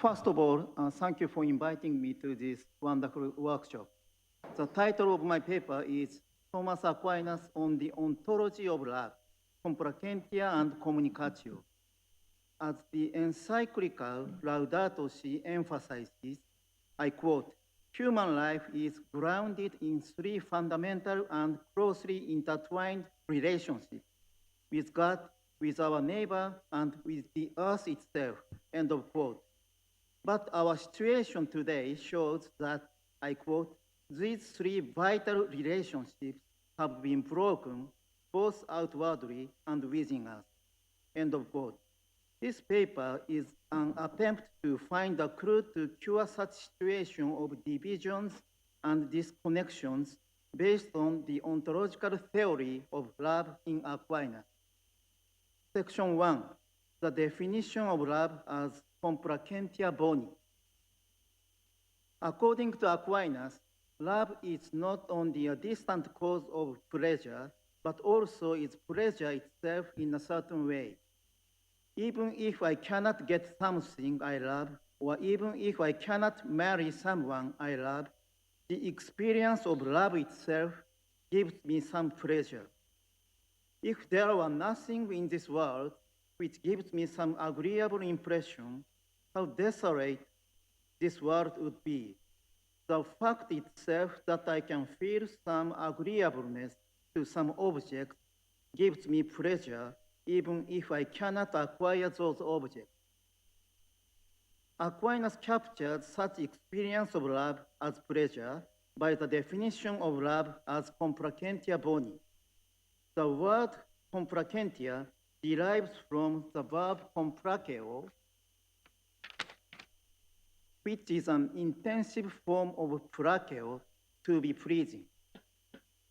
First of all, thank you for inviting me to this wonderful workshop. The title of my paper is Thomas Aquinas on the Ontology of Love, Complacentia and Communicatio. As the encyclical Laudato Si emphasizes, I quote, human life is grounded in three fundamental and closely intertwined relationships with God, with our neighbor, and with the earth itself, end of quote. But our situation today shows that, I quote, these three vital relationships have been broken both outwardly and within us, end of quote. This paper is an attempt to find a clue to cure such situation of divisions and disconnections based on the ontological theory of love in Aquinas. Section 1, the definition of love as complacentia boni. According to Aquinas, love is not only a distant cause of pleasure, but also is pleasure itself in a certain way. Even if I cannot get something I love, or even if I cannot marry someone I love, the experience of love itself gives me some pleasure. If there were nothing in this world which gives me some agreeable impression, how desolate this world would be. The fact itself that I can feel some agreeableness to some object gives me pleasure, even if I cannot acquire those objects. Aquinas captured such experience of love as pleasure by the definition of love as complacentia boni. The word complacentia derives from the verb complaceo, which is an intensive form of placeo, to be pleasing.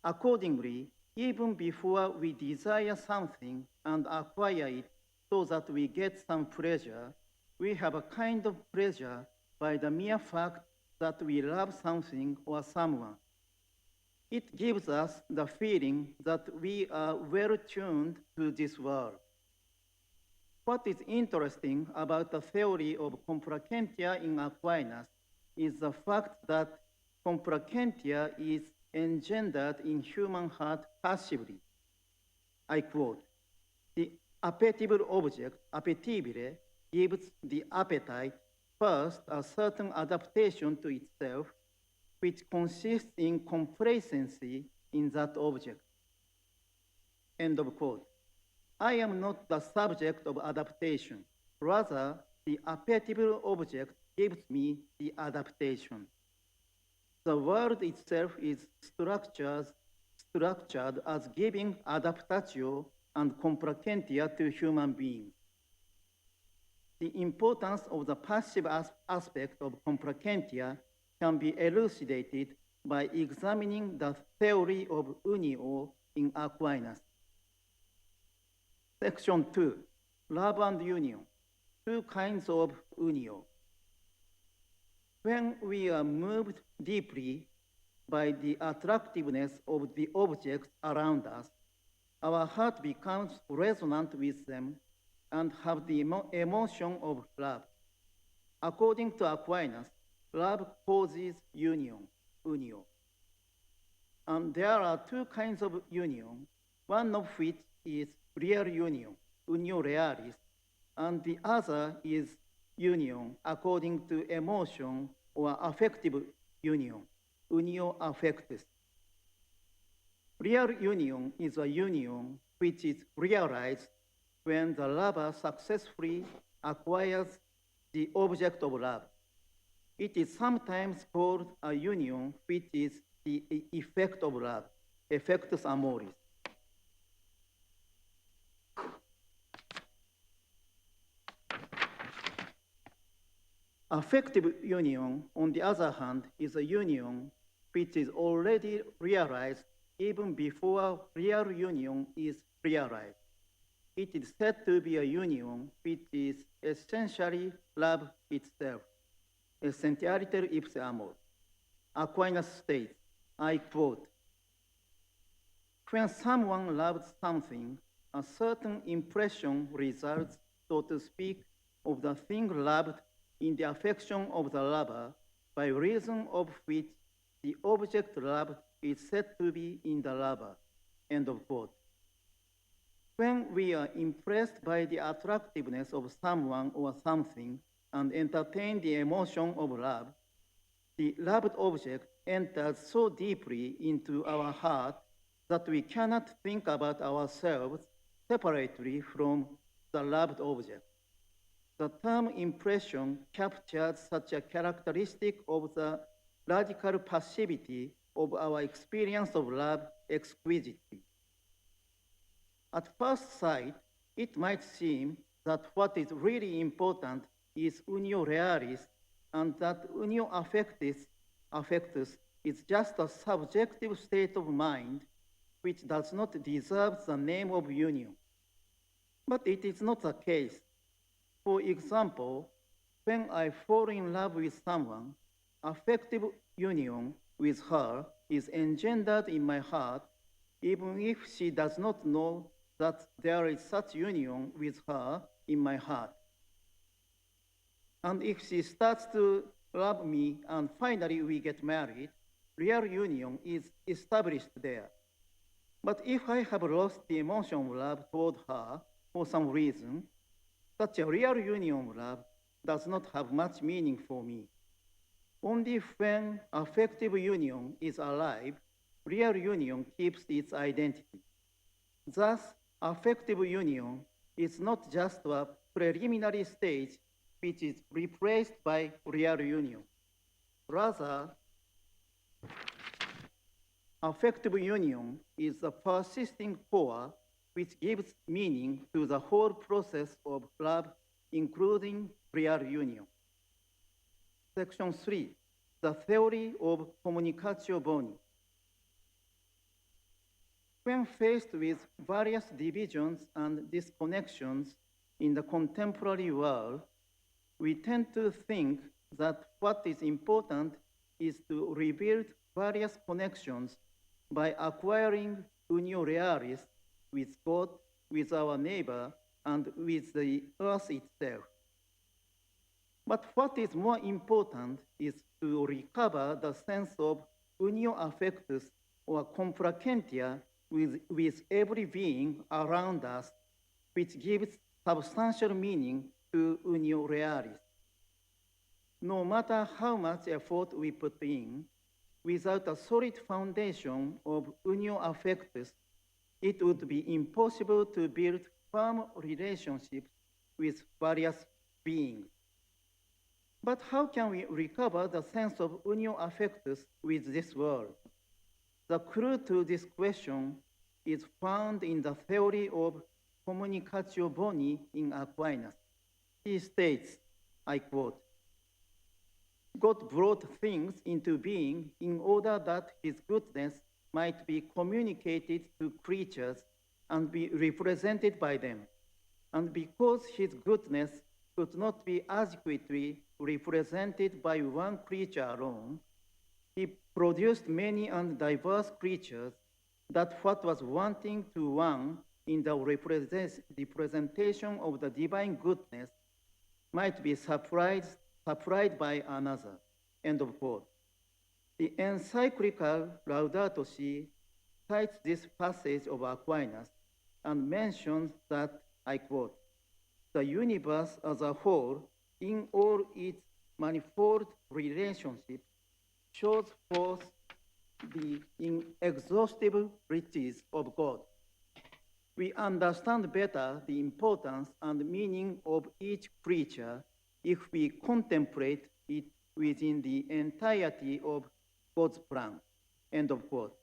Accordingly, even before we desire something and acquire it so that we get some pleasure, we have a kind of pleasure by the mere fact that we love something or someone. It gives us the feeling that we are well tuned to this world. What is interesting about the theory of complacentia in Aquinas is the fact that complacentia is engendered in human heart passively. I quote, the appetible object, appetibile, gives the appetite first a certain adaptation to itself, which consists in complacency in that object. End of quote. I am not the subject of adaptation. Rather, the appetible object gives me the adaptation. The world itself is structured as giving adaptatio and complacentia to human beings. The importance of the passive aspect of complacentia can be elucidated by examining the theory of unio in Aquinas. Section 2, love and union, two kinds of unio. When we are moved deeply by the attractiveness of the objects around us, our heart becomes resonant with them and have the emotion of love. According to Aquinas, love causes union, unio. And there are two kinds of union, one of which is real union, unio realis, and the other is union according to emotion or affective union, unio affectus. Real union is a union which is realized when the lover successfully acquires the object of love. It is sometimes called a union which is the effect of love, effectus amoris. Affective union, on the other hand, is a union which is already realized even before real union is realized. It is said to be a union which is essentially love itself, essentialiter ipse amor. Aquinas states, I quote, when someone loves something, a certain impression results, so to speak, of the thing loved in the affection of the lover, by reason of which the object loved is said to be in the lover. End of quote. When we are impressed by the attractiveness of someone or something and entertain the emotion of love, the loved object enters so deeply into our heart that we cannot think about ourselves separately from the loved object. The term impression captures such a characteristic of the radical passivity of our experience of love exquisitely. At first sight, it might seem that what is really important is unio realis, and that unio affectus is just a subjective state of mind which does not deserve the name of union. But it is not the case. For example, when I fall in love with someone, affective union with her is engendered in my heart, even if she does not know that there is such union with her in my heart. And if she starts to love me and finally we get married, real union is established there. But if I have lost the emotion of love toward her for some reason, such a real union of love does not have much meaning for me. Only when affective union is alive, real union keeps its identity. Thus, affective union is not just a preliminary stage which is replaced by real union. Rather, affective union is the persisting core which gives meaning to the whole process of love, including real union. Section 3, the theory of communicatio boni. When faced with various divisions and disconnections in the contemporary world, we tend to think that what is important is to rebuild various connections by acquiring unio realis with God, with our neighbor, and with the earth itself. But what is more important is to recover the sense of unio affectus or complacentia with every being around us, which gives substantial meaning to unio realis. No matter how much effort we put in, without a solid foundation of unio affectus, it would be impossible to build firm relationships with various beings. But how can we recover the sense of unio affectus with this world? The clue to this question is found in the theory of communicatio boni in Aquinas. He states, I quote, God brought things into being in order that his goodness might be communicated to creatures and be represented by them. And because his goodness could not be adequately represented by one creature alone, he produced many and diverse creatures, that what was wanting to one in the representation of the divine goodness might be supplied by another. End of quote. The encyclical Laudato Si cites this passage of Aquinas and mentions that, I quote, the universe as a whole, in all its manifold relationships, shows forth the inexhaustible riches of God. We understand better the importance and meaning of each creature if we contemplate it within the entirety of God's plan. End of quote.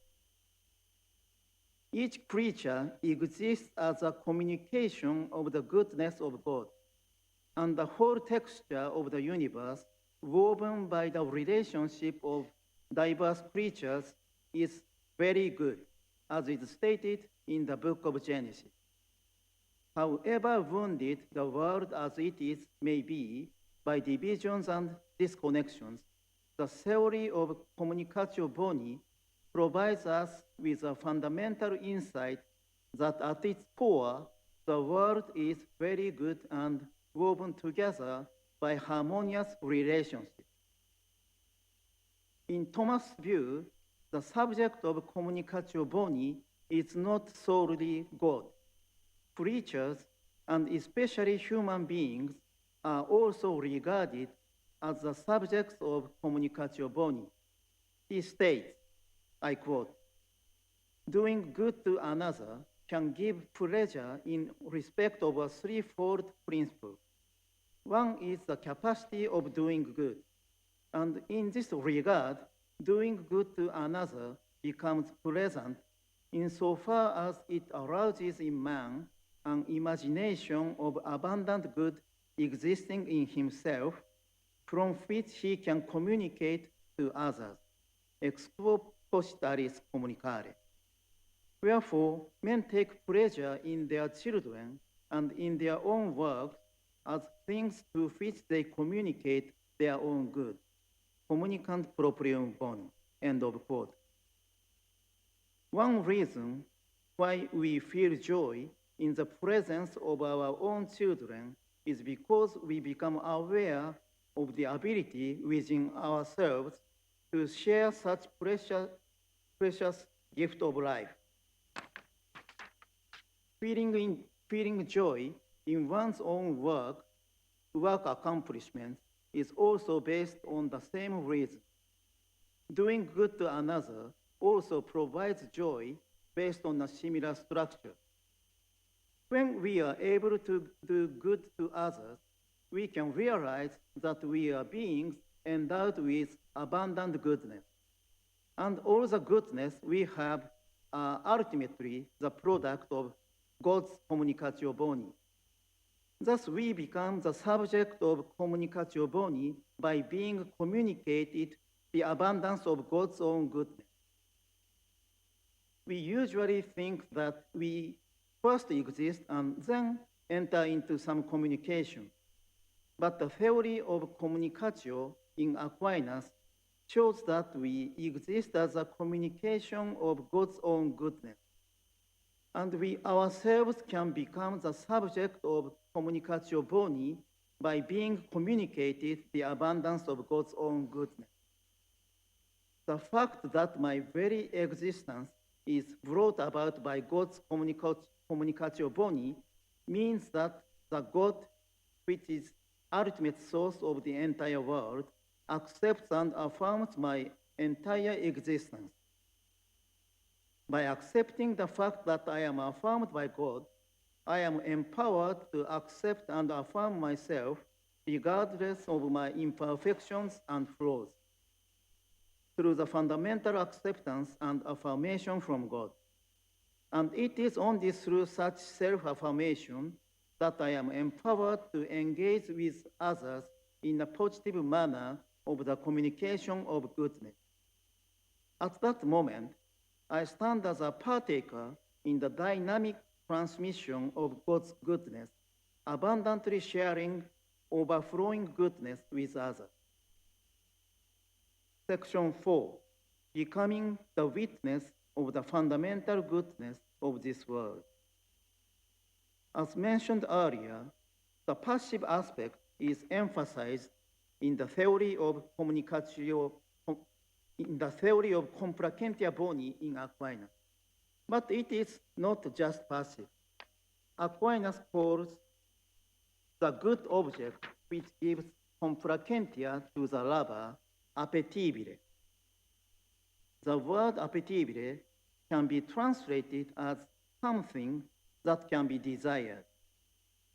Each creature exists as a communication of the goodness of God, and the whole texture of the universe, woven by the relationship of diverse creatures, is very good, as is stated in the book of Genesis. However wounded the world as it is may be by divisions and disconnections, the theory of communicatio boni provides us with a fundamental insight that at its core, the world is very good and woven together by harmonious relationship. In Thomas' view, the subject of communicatio boni is not solely God. Creatures, and especially human beings, are also regarded as the subjects of communicatio boni. He states, I quote, "Doing good to another can give pleasure in respect of a threefold principle. One is the capacity of doing good, and in this regard, doing good to another becomes pleasant insofar as it arouses in man an imagination of abundant good existing in himself, from which he can communicate to others, ex quo positaris communicare. Wherefore, men take pleasure in their children and in their own works as things to which they communicate their own good. Communicant proprium bonum." End of quote. One reason why we feel joy in the presence of our own children is because we become aware of the ability within ourselves to share such precious gift of life. Feeling joy in one's own work accomplishments is also based on the same reason. Doing good to another also provides joy based on a similar structure. When we are able to do good to others, we can realize that we are beings endowed with abundant goodness. And all the goodness we have are ultimately the product of God's communicatio boni. Thus, we become the subject of communicatio boni by being communicated the abundance of God's own goodness. We usually think that we first exist and then enter into some communication. But the theory of communicatio in Aquinas shows that we exist as a communication of God's own goodness. And we ourselves can become the subject of communicatio boni by being communicated the abundance of God's own goodness. The fact that my very existence is brought about by God's communicatio boni means that the God, which is ultimate source of the entire world, accepts and affirms my entire existence. By accepting the fact that I am affirmed by God, I am empowered to accept and affirm myself regardless of my imperfections and flaws, through the fundamental acceptance and affirmation from God. And it is only through such self-affirmation that I am empowered to engage with others in a positive manner of the communication of goodness. At that moment, I stand as a partaker in the dynamic transmission of God's goodness, abundantly sharing overflowing goodness with others. Section 4, becoming the witness of the fundamental goodness of this world. As mentioned earlier, the passive aspect is emphasized in the theory of communicatio, in the theory of complacentia boni in Aquinas. But it is not just passive. Aquinas calls the good object which gives complacentia to the lover appetibile. The word appetibile can be translated as something that can be desired.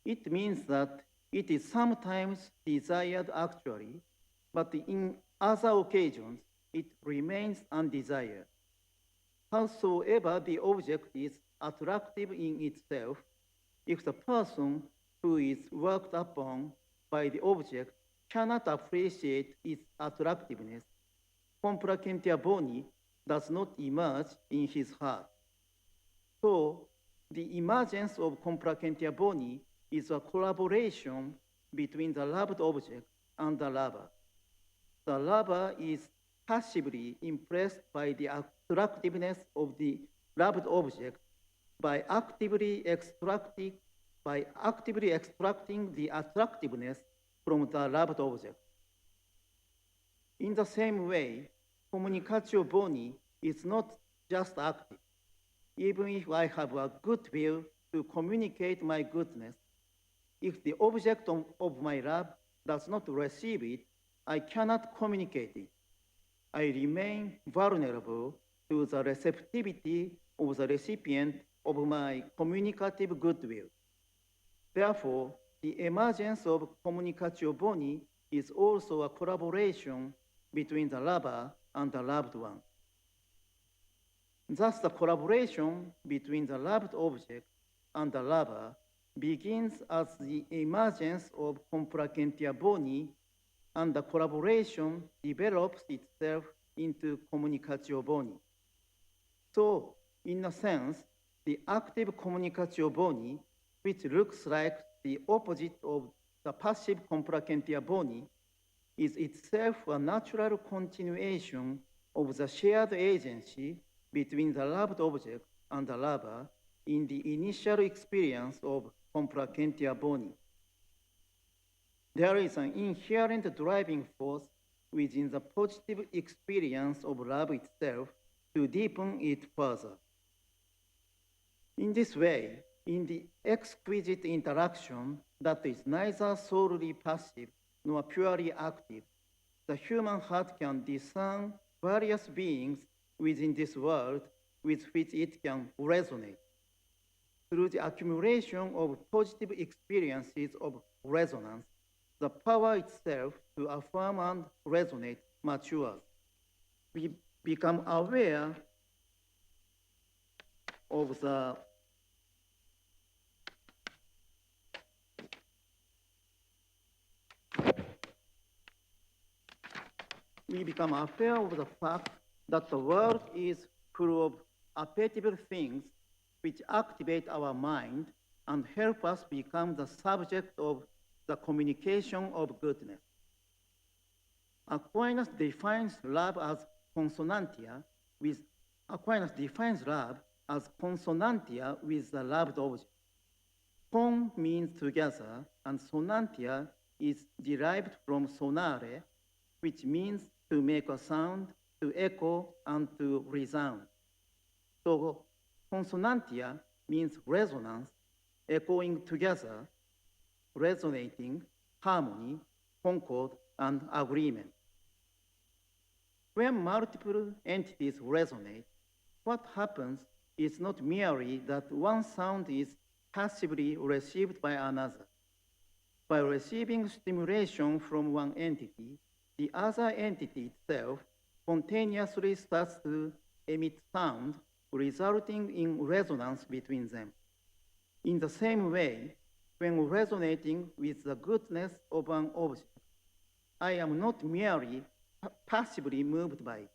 It means that it is sometimes desired actually, but in other occasions, it remains undesired. Howsoever the object is attractive in itself, if the person who is worked upon by the object cannot appreciate its attractiveness, complacentia boni does not emerge in his heart. So, the emergence of complacentia boni is a collaboration between the loved object and the lover. The lover is passively impressed by the attractiveness of the loved object by actively extracting the attractiveness from the loved object. In the same way, communicatio boni is not just active. Even if I have a good will to communicate my goodness, if the object of my love does not receive it, I cannot communicate it. I remain vulnerable to the receptivity of the recipient of my communicative goodwill. Therefore, the emergence of communicatio boni is also a collaboration between the lover and the loved one. Thus, the collaboration between the loved object and the lover begins as the emergence of complacentia boni, and the collaboration develops itself into communicatio boni. So, in a sense, the active communicatio boni, which looks like the opposite of the passive complacentia boni, is itself a natural continuation of the shared agency between the loved object and the lover in the initial experience of complacentia boni. There is an inherent driving force within the positive experience of love itself to deepen it further. In this way, in the exquisite interaction that is neither solely passive nor purely active, the human heart can discern various beings within this world with which it can resonate. Through the accumulation of positive experiences of resonance, the power itself to affirm and resonate matures. We become aware of the fact that the world is full of appetible things which activate our mind and help us become the subject of the communication of goodness. Aquinas defines love as consonantia with the loved object. Con means together, and sonantia is derived from sonare, which means to make a sound, to echo, and to resound. So consonantia means resonance, echoing together, resonating, harmony, concord, and agreement. When multiple entities resonate, what happens is not merely that one sound is passively received by another. By receiving stimulation from one entity, the other entity itself spontaneously starts to emit sound, resulting in resonance between them. In the same way, when resonating with the goodness of an object, I am not merely passively moved by it.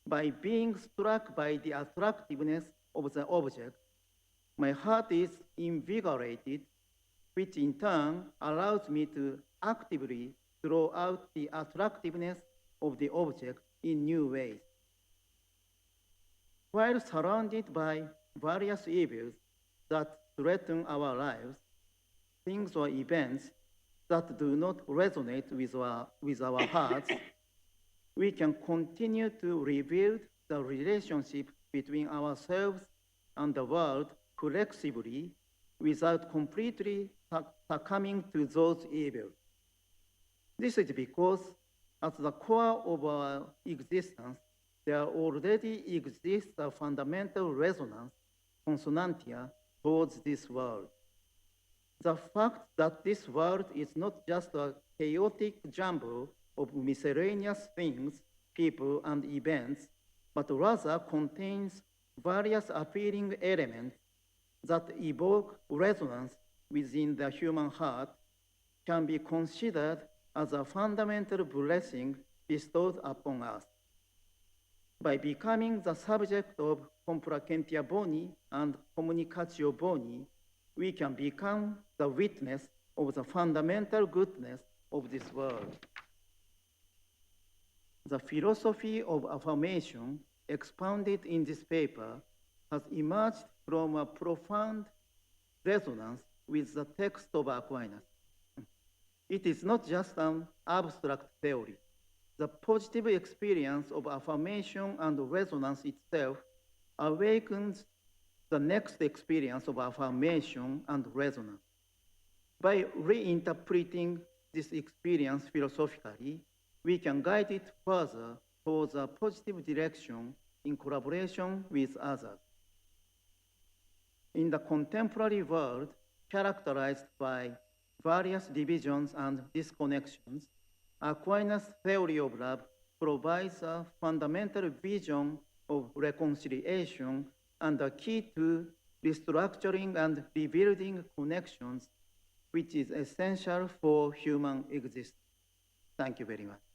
By being struck by the attractiveness of the object, my heart is invigorated, which in turn allows me to actively draw out the attractiveness of the object in new ways. While surrounded by various evils that threaten our lives, things or events that do not resonate with our hearts, we can continue to rebuild the relationship between ourselves and the world flexibly without completely succumbing to those evils. This is because at the core of our existence, there already exists a fundamental resonance, consonantia, towards this world. The fact that this world is not just a chaotic jumble of miscellaneous things, people, and events, but rather contains various appealing elements that evoke resonance within the human heart can be considered as a fundamental blessing bestowed upon us. By becoming the subject of complacentia boni and communicatio boni, we can become the witness of the fundamental goodness of this world. The philosophy of affirmation expounded in this paper has emerged from a profound resonance with the text of Aquinas. It is not just an abstract theory. The positive experience of affirmation and resonance itself awakens the next experience of affirmation and resonance. By reinterpreting this experience philosophically, we can guide it further towards a positive direction in collaboration with others. In the contemporary world, characterized by various divisions and disconnections, Aquinas' theory of love provides a fundamental vision of reconciliation and a key to restructuring and rebuilding connections, which is essential for human existence. Thank you very much.